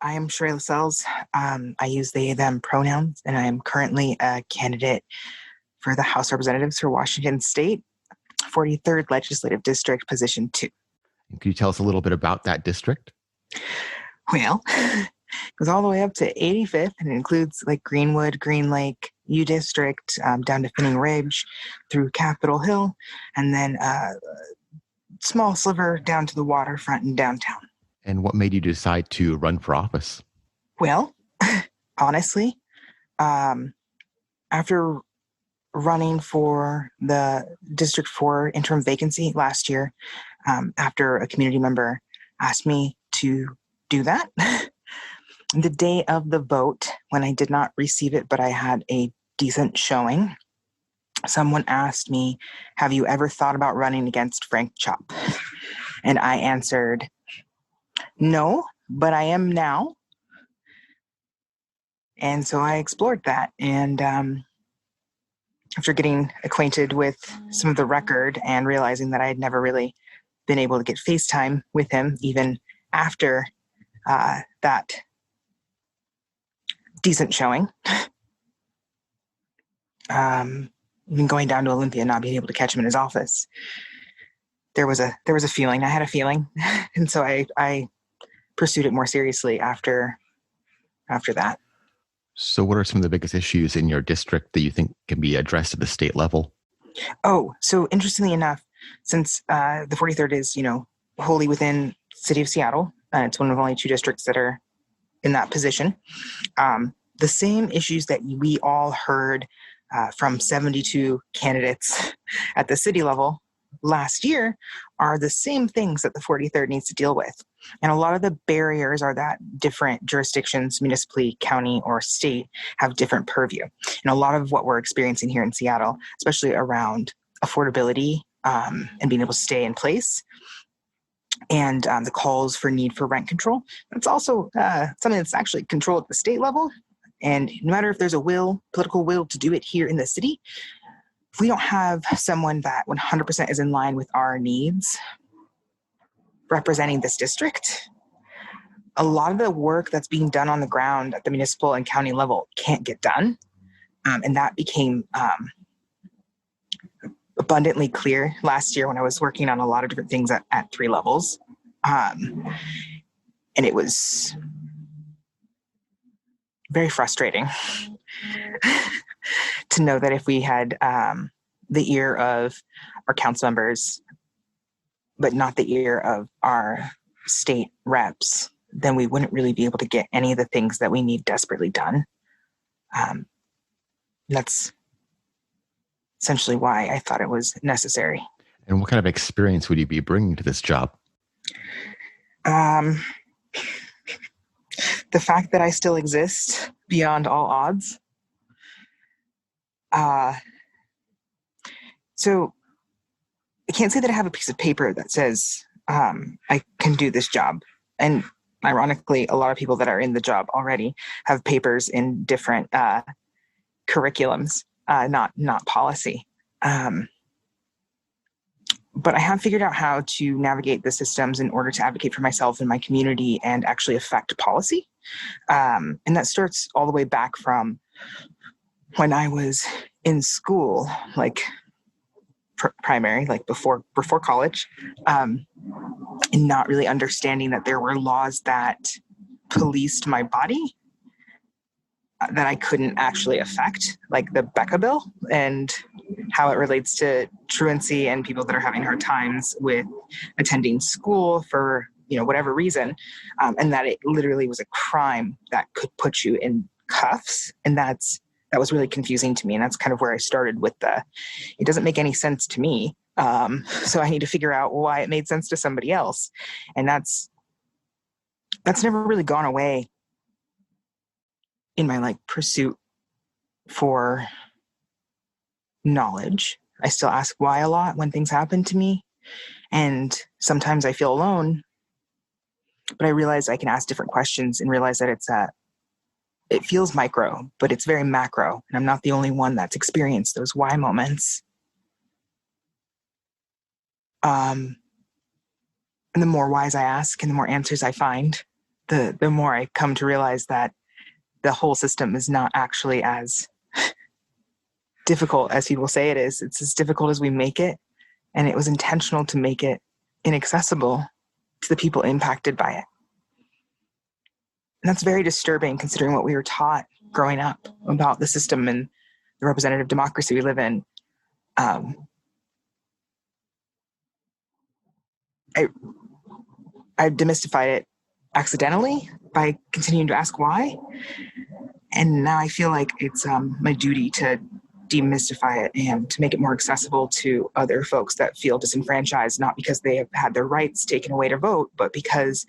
I am Sherae Lascelles. I use they, them pronouns, and I am currently a candidate for the House of Representatives for Washington State, 43rd Legislative District, Position 2. Could you tell us a little bit about that district? Well, it goes all the way up to 85th, and it includes like Greenwood, Green Lake, U District, down to Finning Ridge, through Capitol Hill, and then a small sliver down to the waterfront in downtown. And what made you decide to run for office? Well, honestly, after running for the District 4 interim vacancy last year, after a community member asked me to do that, the day of the vote, when I did not receive it, but I had a decent showing, someone asked me, "Have you ever thought about running against Frank Chop?" And I answered, "No, but I am now." And so I explored that. And after getting acquainted with some of the record and realizing that I had never really been able to get FaceTime with him, even after that decent showing, even going down to Olympia and not being able to catch him in his office, there was a feeling. I had a feeling, and so I pursued it more seriously after that. So what are some of the biggest issues in your district that you think can be addressed at the state level? Oh, so interestingly enough, since the 43rd is, wholly within the city of Seattle, and it's one of only 2 districts that are in that position, the same issues that we all heard from 72 candidates at the city level last year are the same things that the 43rd needs to deal with. And a lot of the barriers are that different jurisdictions, municipally, county, or state, have different purview. And a lot of what we're experiencing here in Seattle, especially around affordability and being able to stay in place, and the calls for need for rent control, it's also something that's actually controlled at the state level. And no matter if there's a political will to do it here in the city, if we don't have someone that 100% is in line with our needs representing this district, a lot of the work that's being done on the ground at the municipal and county level can't get done. And that became abundantly clear last year when I was working on a lot of different things at 3 levels. And it was very frustrating to know that if we had the ear of our council members, but not the ear of our state reps, then we wouldn't really be able to get any of the things that we need desperately done. That's essentially why I thought it was necessary. And what kind of experience would you be bringing to this job? The fact that I still exist beyond all odds. So I can't say that I have a piece of paper that says I can do this job. And ironically, a lot of people that are in the job already have papers in different curriculums, not policy. But I have figured out how to navigate the systems in order to advocate for myself and my community and actually affect policy. And that starts all the way back from when I was in school, like primary, like before college, and not really understanding that there were laws that policed my body that I couldn't actually affect, like the Becca bill and how it relates to truancy and people that are having hard times with attending school for, whatever reason. And that it literally was a crime that could put you in cuffs. And that was really confusing to me. And that's kind of where I started with it doesn't make any sense to me. So I need to figure out why it made sense to somebody else. And that's never really gone away in my pursuit for knowledge. I still ask why a lot when things happen to me. And sometimes I feel alone, but I realize I can ask different questions and realize that it feels micro, but it's very macro. And I'm not the only one that's experienced those why moments. And the more whys I ask and the more answers I find, the more I come to realize that the whole system is not actually as difficult as people say it is. It's as difficult as we make it. And it was intentional to make it inaccessible to the people impacted by it. And that's very disturbing considering what we were taught growing up about the system and the representative democracy we live in. I demystified it accidentally by continuing to ask why. And now I feel like it's my duty to demystify it and to make it more accessible to other folks that feel disenfranchised, not because they have had their rights taken away to vote, but because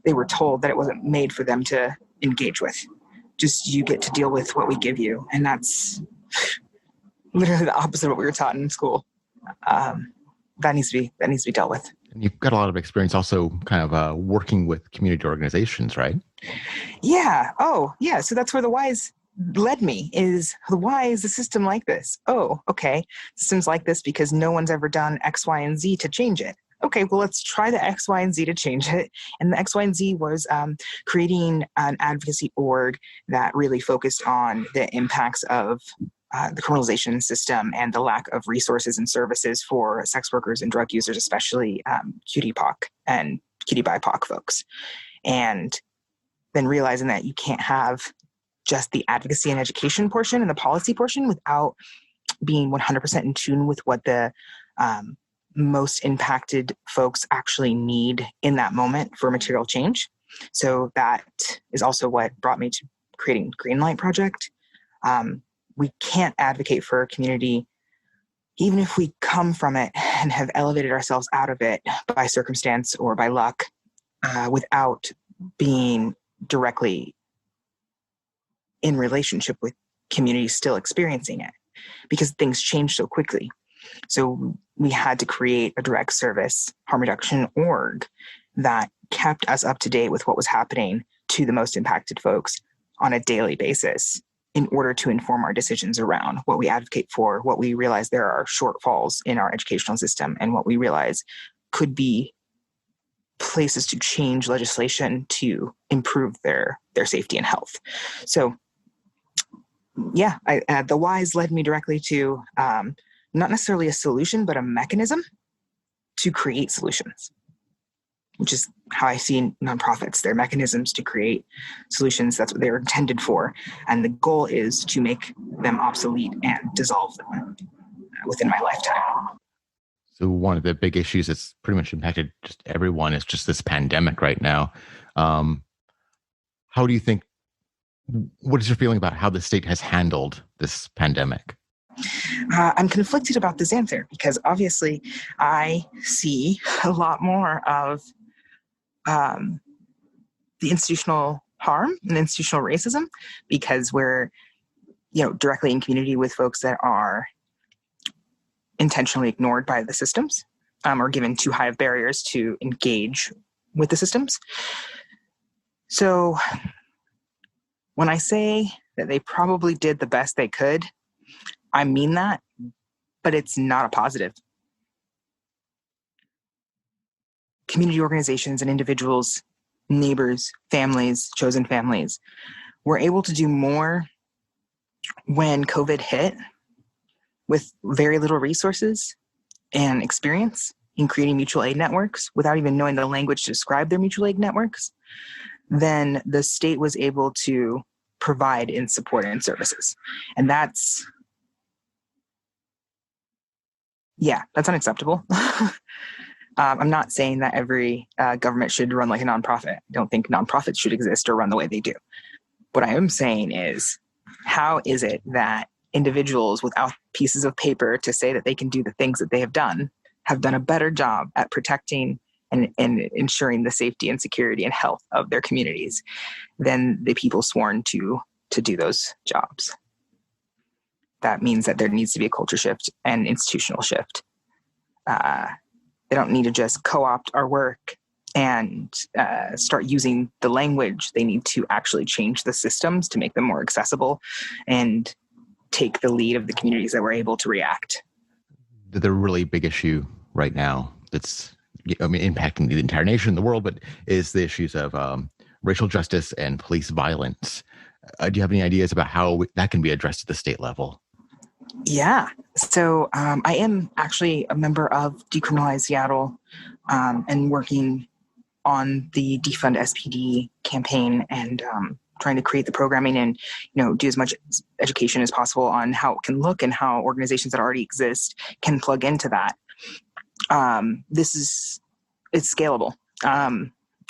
they were told that it wasn't made for them to engage with. Just you get to deal with what we give you. And that's literally the opposite of what we were taught in school. That needs to be dealt with. And you've got a lot of experience also kind of working with community organizations, right? Yeah. Oh, yeah. So that's where the whys led me is why is the system like this? Oh, okay. System's like this because no one's ever done X, Y, and Z to change it. Okay, well, let's try the X, Y, and Z to change it. And the X, Y, and Z was creating an advocacy org that really focused on the impacts of the criminalization system and the lack of resources and services for sex workers and drug users, especially cutie POC and cutie BIPOC folks. And then realizing that you can't have just the advocacy and education portion and the policy portion without being 100% in tune with what the most impacted folks actually need in that moment for material change. So that is also what brought me to creating Greenlight Project. We can't advocate for a community, even if we come from it and have elevated ourselves out of it by circumstance or by luck, without being directly in relationship with communities still experiencing it, because things change so quickly. So we had to create a direct service harm reduction org that kept us up to date with what was happening to the most impacted folks on a daily basis in order to inform our decisions around what we advocate for, what we realize there are shortfalls in our educational system, and what we realize could be places to change legislation to improve their safety and health. So yeah, the whys led me directly to not necessarily a solution, but a mechanism to create solutions, which is how I see nonprofits. They're mechanisms to create solutions. That's what they're intended for. And the goal is to make them obsolete and dissolve them within my lifetime. So one of the big issues that's pretty much impacted just everyone is just this pandemic right now. How do you think, what is your feeling about how the state has handled this pandemic? I'm conflicted about this answer because obviously I see a lot more of the institutional harm and institutional racism because we're, directly in community with folks that are intentionally ignored by the systems or given too high of barriers to engage with the systems. So when I say that they probably did the best they could, I mean that, but it's not a positive. Community organizations and individuals, neighbors, families, chosen families, were able to do more when COVID hit with very little resources and experience in creating mutual aid networks without even knowing the language to describe their mutual aid networks, then the state was able to provide in support and services. And that's unacceptable. I'm not saying that every government should run like a nonprofit. I don't think nonprofits should exist or run the way they do. What I am saying is, how is it that individuals without pieces of paper to say that they can do the things that they have done a better job at protecting and ensuring the safety and security and health of their communities than the people sworn to do those jobs? That means that there needs to be a culture shift and institutional shift. They don't need to just co-opt our work and start using the language. They need to actually change the systems to make them more accessible and take the lead of the communities that were able to react. The really big issue right now that's impacting the entire nation, the world, but is the issues of racial justice and police violence. Do you have any ideas about how that can be addressed at the state level? Yeah. So I am actually a member of Decriminalize Seattle and working on the Defund SPD campaign and trying to create the programming and, do as much education as possible on how it can look and how organizations that already exist can plug into that. It's scalable.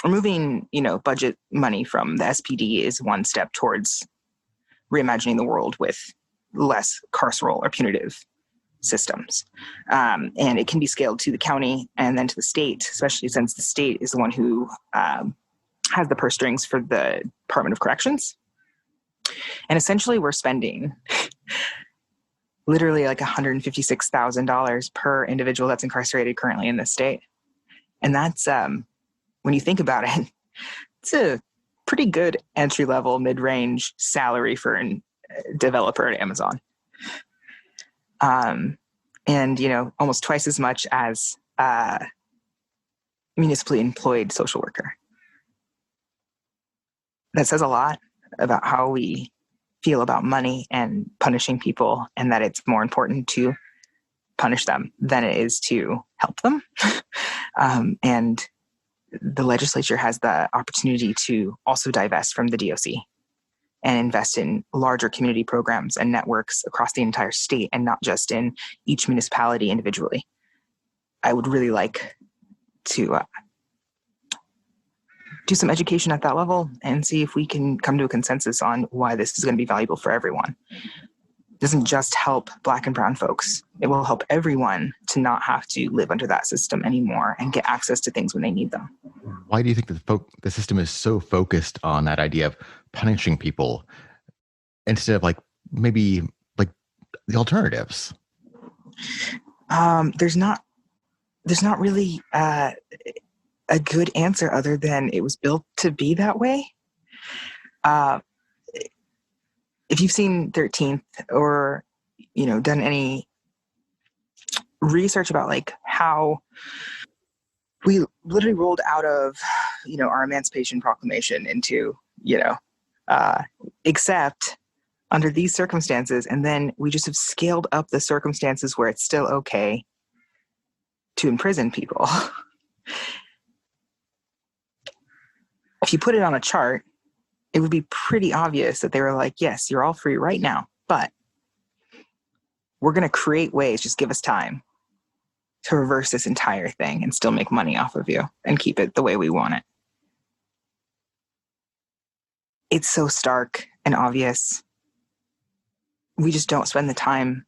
Removing, budget money from the SPD is one step towards reimagining the world with less carceral or punitive systems. And it can be scaled to the county and then to the state, especially since the state is the one who has the purse strings for the Department of Corrections. And essentially we're spending literally like $156,000 per individual that's incarcerated currently in this state. And that's, when you think about it, it's a pretty good entry-level, mid-range salary for a developer at Amazon. And, almost twice as much as a municipally employed social worker. That says a lot about how we feel about money and punishing people, and that it's more important to punish them than it is to help them. And the legislature has the opportunity to also divest from the DOC and invest in larger community programs and networks across the entire state and not just in each municipality individually. I would really like to do some education at that level and see if we can come to a consensus on why this is going to be valuable for everyone. It doesn't just help Black and brown folks. It will help everyone to not have to live under that system anymore and get access to things when they need them. Why do you think the system is so focused on that idea of punishing people instead of maybe the alternatives? There's not really a good answer other than it was built to be that way. If you've seen 13th or, done any research about how we literally rolled out of, our Emancipation Proclamation into, except under these circumstances. And then we just have scaled up the circumstances where it's still okay to imprison people. If you put it on a chart, it would be pretty obvious that they were like, yes, you're all free right now, but we're going to create ways, just give us time to reverse this entire thing and still make money off of you and keep it the way we want it. It's so stark and obvious. We just don't spend the time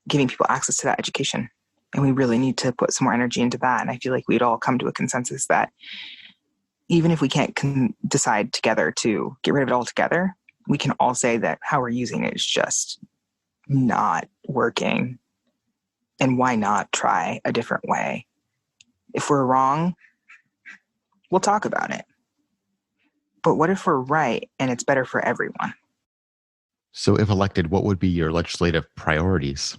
giving people access to that education. And we really need to put some more energy into that. And I feel like we'd all come to a consensus that even if we can't decide together to get rid of it altogether, we can all say that how we're using it is just not working. And why not try a different way? If we're wrong, we'll talk about it. But what if we're right and it's better for everyone? So if elected, what would be your legislative priorities?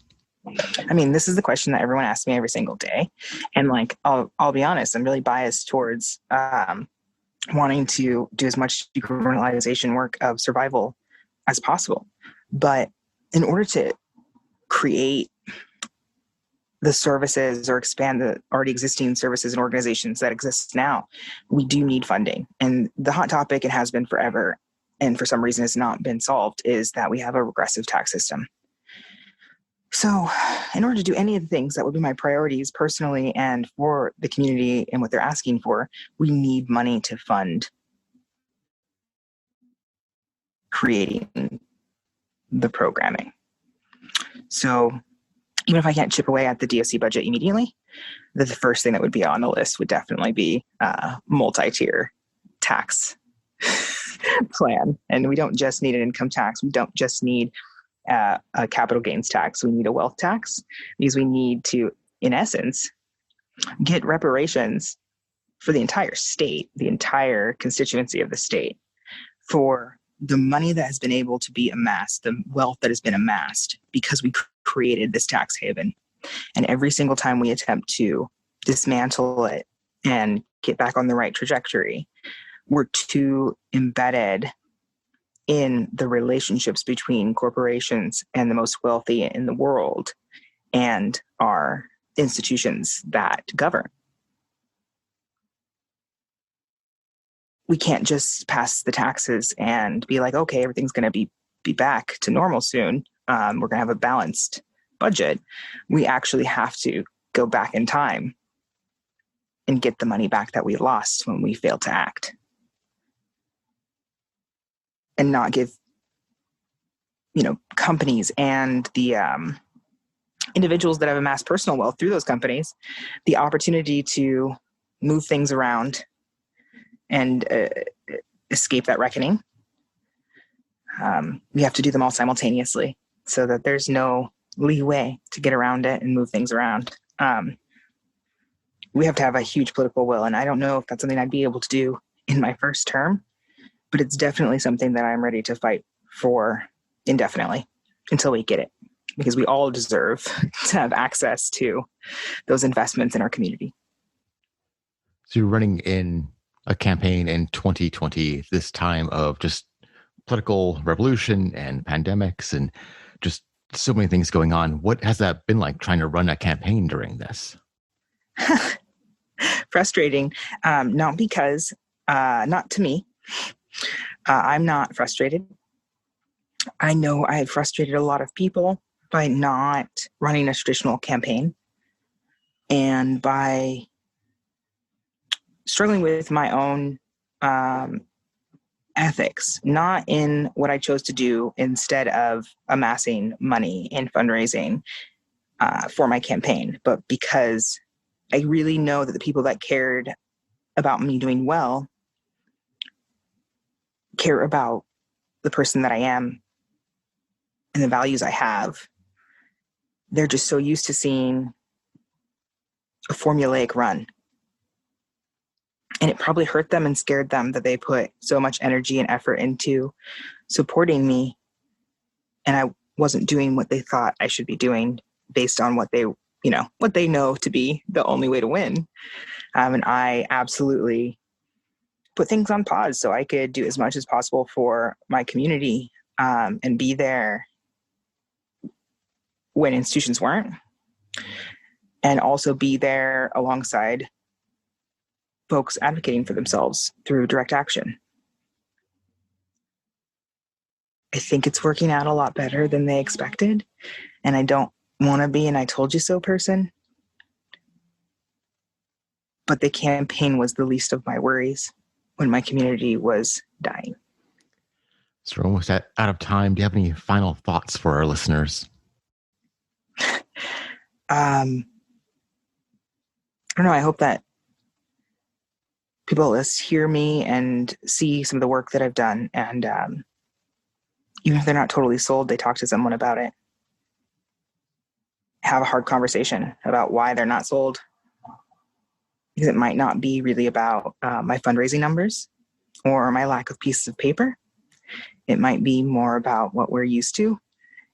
I mean, this is the question that everyone asks me every single day. And I'll be honest, I'm really biased towards wanting to do as much decriminalization work of survival as possible. But in order to create the services or expand the already existing services and organizations that exist now, we do need funding. And the hot topic, it has been forever, and for some reason has not been solved, is that we have a regressive tax system. So in order to do any of the things that would be my priorities personally and for the community and what they're asking for, we need money to fund creating the programming. So even if I can't chip away at the DOC budget immediately, the first thing that would be on the list would definitely be a multi-tier tax plan. And we don't just need an income tax. We don't just need a capital gains tax. We need a wealth tax because we need to, in essence, get reparations for the entire state, the entire constituency of the state, for the money that has been able to be amassed, the wealth that has been amassed because we created this tax haven. And every single time we attempt to dismantle it and get back on the right trajectory, we're too embedded in the relationships between corporations and the most wealthy in the world and our institutions that govern. We can't just pass the taxes and be like, okay, everything's going to be back to normal soon. We're going to have a balanced budget. We actually have to go back in time and get the money back that we lost when we failed to act. And not give, companies and the individuals that have amassed personal wealth through those companies the opportunity to move things around and escape that reckoning. We have to do them all simultaneously so that there's no leeway to get around it and move things around. We have to have a huge political will, and I don't know if that's something I'd be able to do in my first term, but it's definitely something that I'm ready to fight for indefinitely until we get it, because we all deserve to have access to those investments in our community. So you're running in a campaign in 2020, this time of just political revolution and pandemics and just so many things going on. What has that been like trying to run a campaign during this? Frustrating. Not because, not to me. I'm not frustrated. I know I have frustrated a lot of people by not running a traditional campaign and by struggling with my own ethics, not in what I chose to do instead of amassing money and fundraising for my campaign, but because I really know that the people that cared about me doing well care about the person that I am and the values I have. They're just so used to seeing a formulaic run. And it probably hurt them and scared them that they put so much energy and effort into supporting me, and I wasn't doing what they thought I should be doing based on what they know to be the only way to win. And I absolutely put things on pause so I could do as much as possible for my community and be there when institutions weren't, and also be there alongside folks advocating for themselves through direct action. I think it's working out a lot better than they expected, and I don't want to be an I told you so person, but the campaign was the least of my worries when my community was dying. So we're almost out of time. Do you have any final thoughts for our listeners? I don't know. I hope that people hear me and see some of the work that I've done. And even if they're not totally sold, they talk to someone about it. Have a hard conversation about why they're not sold. Because it might not be really about my fundraising numbers or my lack of pieces of paper. It might be more about what we're used to,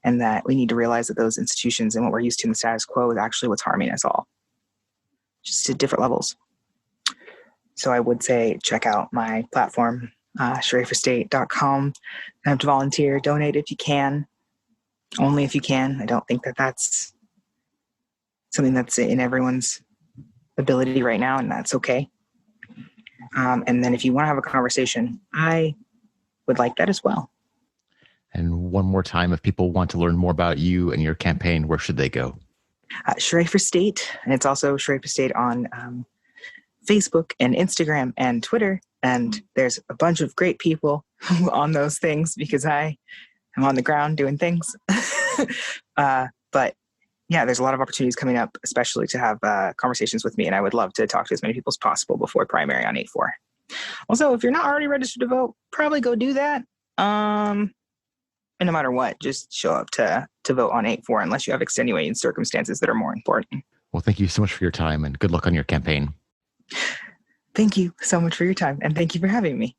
and that we need to realize that those institutions and what we're used to in the status quo is actually what's harming us all, just at different levels. So I would say check out my platform, SheraeForState.com. You have to volunteer, donate if you can, only if you can. I don't think that that's something that's in everyone's ability right now, and that's okay. And then if you want to have a conversation, I would like that as well. And one more time, if people want to learn more about you and your campaign, where should they go? Sherae for State, and it's also Sherae for State on Facebook and Instagram and Twitter. And there's a bunch of great people on those things because I am on the ground doing things. But yeah, there's a lot of opportunities coming up, especially to have conversations with me. And I would love to talk to as many people as possible before primary on 8-4. Also, if you're not already registered to vote, probably go do that. And no matter what, just show up to vote on 8-4 unless you have extenuating circumstances that are more important. Well, thank you so much for your time and good luck on your campaign. Thank you so much for your time, and thank you for having me.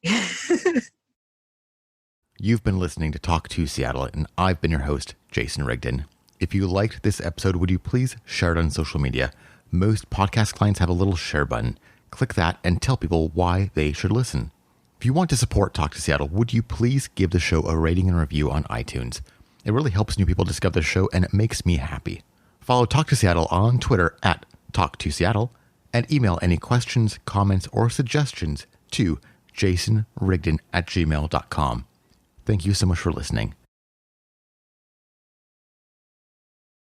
You've been listening to Talk to Seattle, and I've been your host, Jason Rigdon. If you liked this episode, would you please share it on social media? Most podcast clients have a little share button. Click that and tell people why they should listen. If you want to support Talk to Seattle, would you please give the show a rating and review on iTunes? It really helps new people discover the show, and it makes me happy. Follow Talk to Seattle on Twitter at Talk2Seattle, and email any questions, comments, or suggestions to jasonrigdon@gmail.com. Thank you so much for listening.